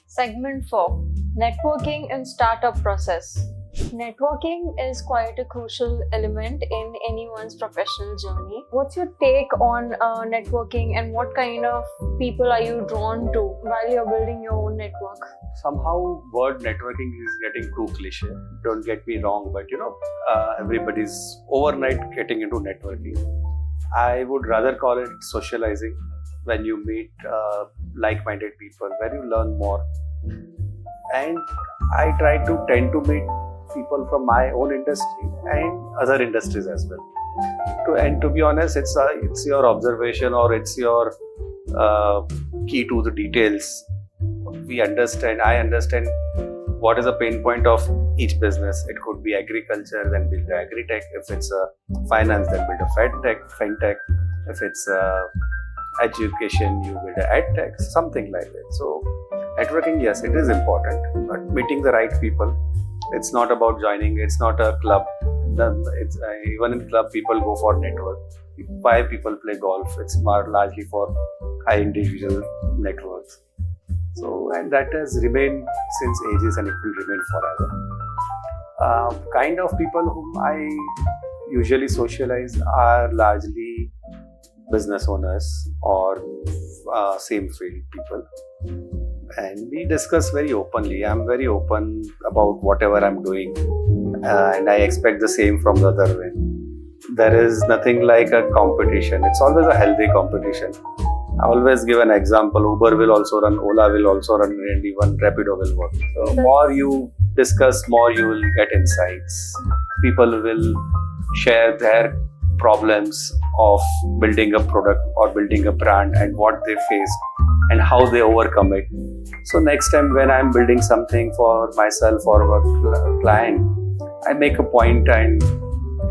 Segment 4. Networking in startup process. Networking is quite a crucial element in anyone's professional journey. What's your take on networking, and what kind of people are you drawn to while you're building your own network? Somehow word networking is getting too cliche. Don't get me wrong, but everybody's overnight getting into networking. I would rather call it socializing, when you meet like-minded people, where you learn more. And I try to tend to meet people from my own industry and other industries as well. And to be honest, it's your observation, or it's your key to the details. I understand what is the pain point of each business. It could be agriculture, then build agri-tech. If it's finance, then build a fintech. If it's education, you build a ed-tech, something like that. So networking, yes, it is important, but meeting the right people. It's not about joining. It's not a club. Even in club, people go for network. 5 people play golf. It's more largely for high individual networks. So, and that has remained since ages, and it will remain forever. Kind of people whom I usually socialize are largely business owners or same field people. And we discuss very openly. I'm very open about whatever I'm doing, and I expect the same from the other way. There is nothing like a competition. It's always a healthy competition. I always give an example. Uber will also run, Ola will also run, and even Rapido will work. So more you discuss, more you will get insights. People will share their problems of building a product or building a brand, and what they face and how they overcome it. So next time when I'm building something for myself or a client, I make a point and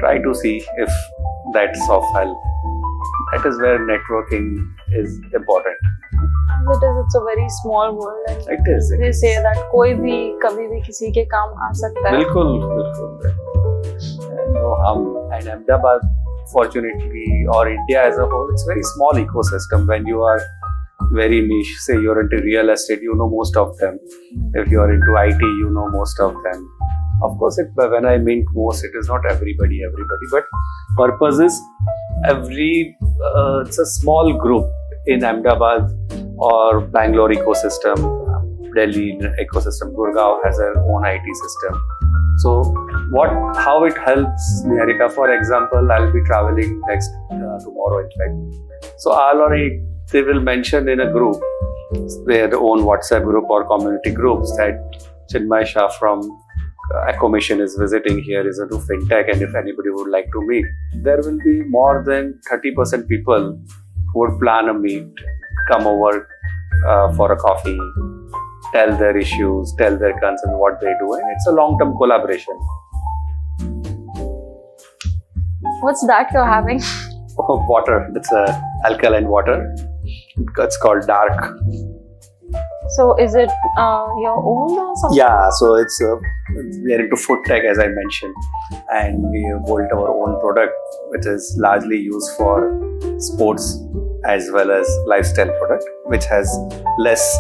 try to see if that's of help. That is where networking is important. As it is, it's a very small world, and It is. they say that कोई भी कभी भी किसी के काम आ सकता है. बिल्कुल. No harm. And Ahmedabad, fortunately, or India as a whole, it's a very small ecosystem. When you are very niche, say you're into real estate, you know most of them. If you're into IT, you know most of them. Of course, when I mean most, it is not everybody, but purpose is it's a small group in Ahmedabad or Bangalore ecosystem, Delhi ecosystem, Gurgaon has their own IT system. So how it helps Niharika, for example, I'll be traveling next tomorrow in fact. So they will mention in a group, their own WhatsApp group or community groups, that Chinmay Shah from Accommation is visiting here, is into fintech, and if anybody would like to meet, there will be more than 30% people who would plan a meet, come over for a coffee, tell their issues, tell their concerns, what they do, and it's a long-term collaboration. What's that you're having? Water. It's a alkaline water. It's called dark. So is it your own or something? Yeah, so we are into food tech, as I mentioned, and we have built our own product, which is largely used for sports as well as lifestyle product, which has less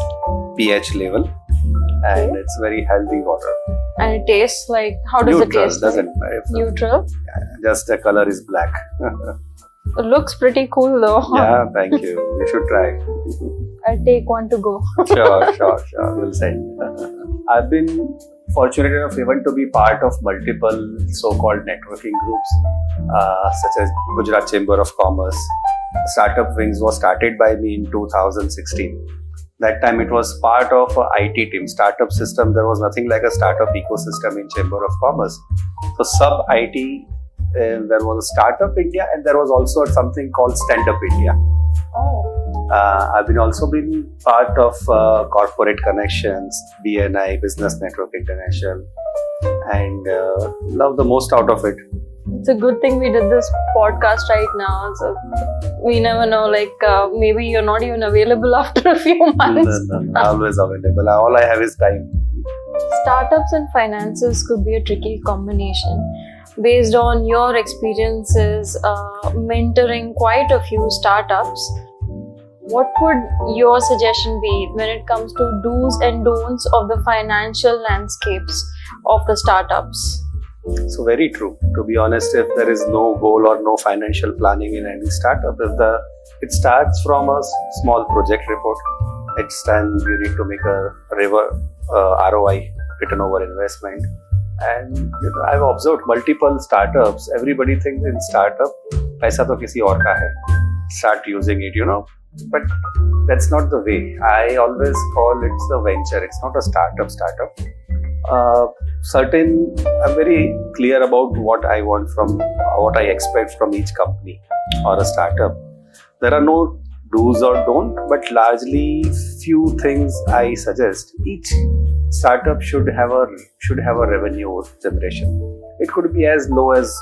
pH level, and it's very healthy water. And it tastes like, how does Neutral, it taste? Doesn't Neutral? just the color is black. It looks pretty cool though. Yeah, thank you. You should try. I'll take one to go. Sure. We'll send. I've been fortunate enough even to be part of multiple so-called networking groups, such as Gujarat Chamber of Commerce. Startup Wings was started by me in 2016. That time it was part of a IT team, startup system. There was nothing like a startup ecosystem in Chamber of Commerce. So sub-IT, there was a Startup India, and there was also something called Stand Up India. Oh. I've also been part of Corporate Connections, BNI, Business Network International, and love the most out of it. It's a good thing we did this podcast right now. So we never know, maybe you're not even available after a few months. No, always available. All I have is time. Startups and finances could be a tricky combination. Based on your experiences mentoring quite a few startups, What would your suggestion be when it comes to do's and don'ts of the financial landscapes of the startups? So very true. To be honest, if there is no goal or no financial planning in any startup, it starts from a small project report. It's then you need to make a ROI, return over investment. And I've observed multiple startups. Everybody thinks in startup, paisa to kisi aur ka hai. Start using it, But that's not the way. I always call it the venture. It's not a startup. I'm very clear about what I expect from each company or a startup. There are no do's or don't, but largely few things I suggest. Each startup should have a revenue generation. It could be as low as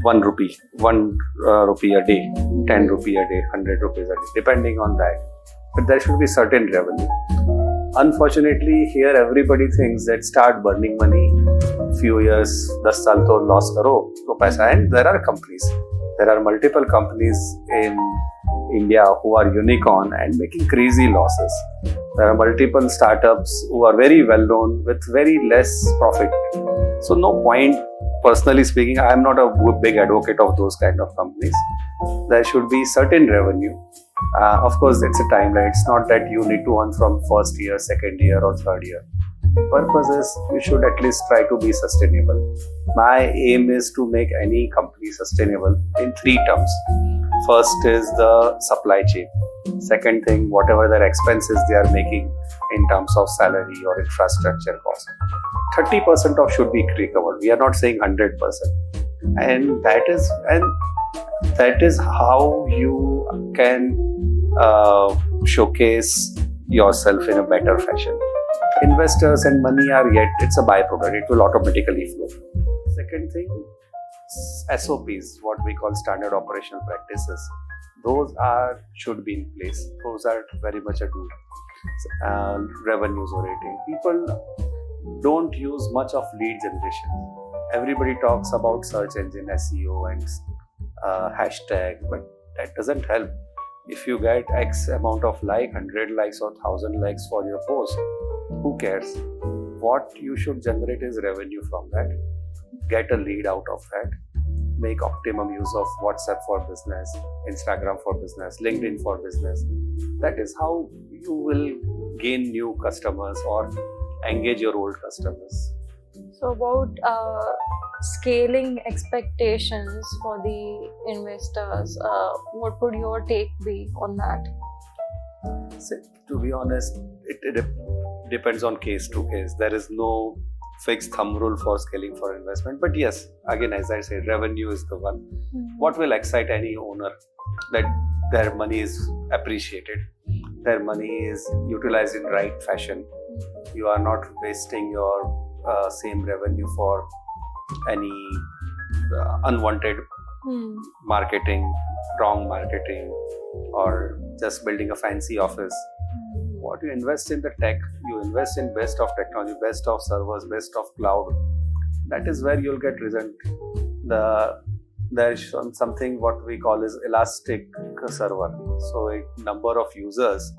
1 rupee a day, 10 rupee a day, 100 rupees a day, depending on that. But there should be certain revenue. Unfortunately, here everybody thinks that start burning money, few years, 10 saal to loss karo, to paisa. And there are multiple companies in India who are unicorn and making crazy losses. There are multiple startups who are very well known with very less profit. So no point, personally speaking, I am not a big advocate of those kind of companies. There should be certain revenue. Of course, it's a timeline. It's not that you need to earn from first year, second year or third year. Purpose is you should at least try to be sustainable. My aim is to make any company sustainable in 3 terms. First is the supply chain. Second thing, whatever their expenses they are making in terms of salary or infrastructure cost. 30% of should be recovered. We are not saying 100%. And that is how you can showcase yourself in a better fashion. Investors and money it's a byproduct. It will automatically flow. Second thing, SOPs, what we call standard operational practices. Those should be in place. Those are very much a do. Revenues oriented. People don't use much of lead generation. Everybody talks about search engine SEO and hashtag, but that doesn't help. If you get X amount of 100 likes or 1000 likes for your post, who cares? What you should generate is revenue from that. Get a lead out of that. Make optimum use of WhatsApp for business, Instagram for business, LinkedIn for business. That is how you will gain new customers or engage your old customers. So about scaling expectations for the investors, what would your take be on that? So, to be honest, it depends on case to case. There is no fixed thumb rule for scaling for investment. But yes, again, as I said, revenue is the one. What will excite any owner? That their money is appreciated. Their money is utilized in right fashion. You are not wasting your same revenue for any unwanted marketing, wrong marketing, or just building a fancy office. What you invest in the tech, you invest in best of technology, best of servers, best of cloud. That is where you'll get result. There is something what we call is elastic server. So a number of users,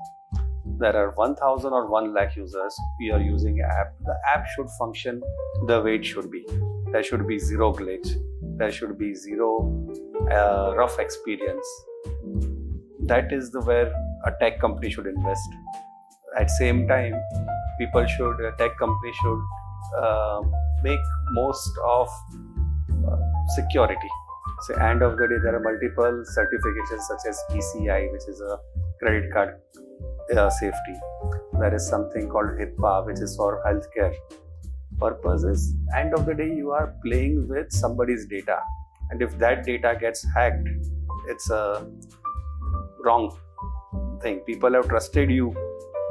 there are 1000 or 1 lakh users, we are using an app. The app should function the way it should be. There should be zero glitch. There should be zero rough experience. That is where a tech company should invest. At same time, a tech company should make most of security. So end of the day, there are multiple certifications such as PCI, which is a credit card safety. There is something called HIPAA, which is for healthcare purposes. End of the day, you are playing with somebody's data. And if that data gets hacked, it's a wrong thing. People have trusted you,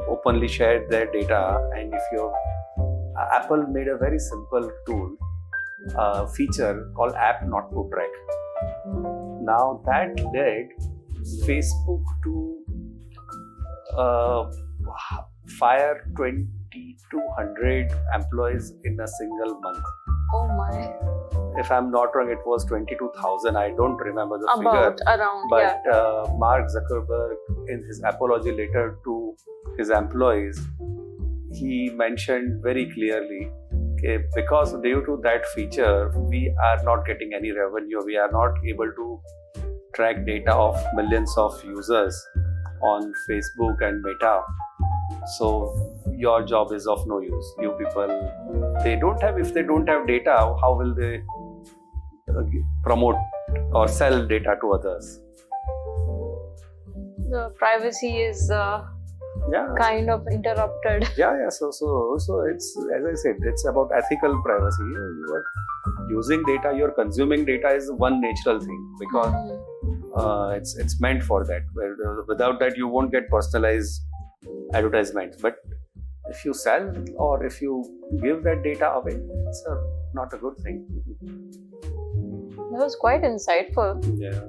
openly shared their data, and Apple made a very simple tool, feature called app not to track. Now that led Facebook to fire 20 to 100 employees in a single month. Oh my. if I'm not wrong, it was 22,000. I don't remember the About, figure. around, But yeah. Mark Zuckerberg, in his apology letter to his employees, he mentioned very clearly, okay, because due to that feature, we are not getting any revenue. We are not able to track data of millions of users on Facebook and Meta. So your job is of no use. You people, if they don't have data, how will they promote or sell data to others? The privacy is kind of interrupted. Yeah. So it's, as I said, it's about ethical privacy. You are using data, you're consuming data is one natural thing, because it's meant for that. Without that, you won't get personalized advertisements. But if you sell or if you give that data away, it's not a good thing. That was quite insightful. Yeah.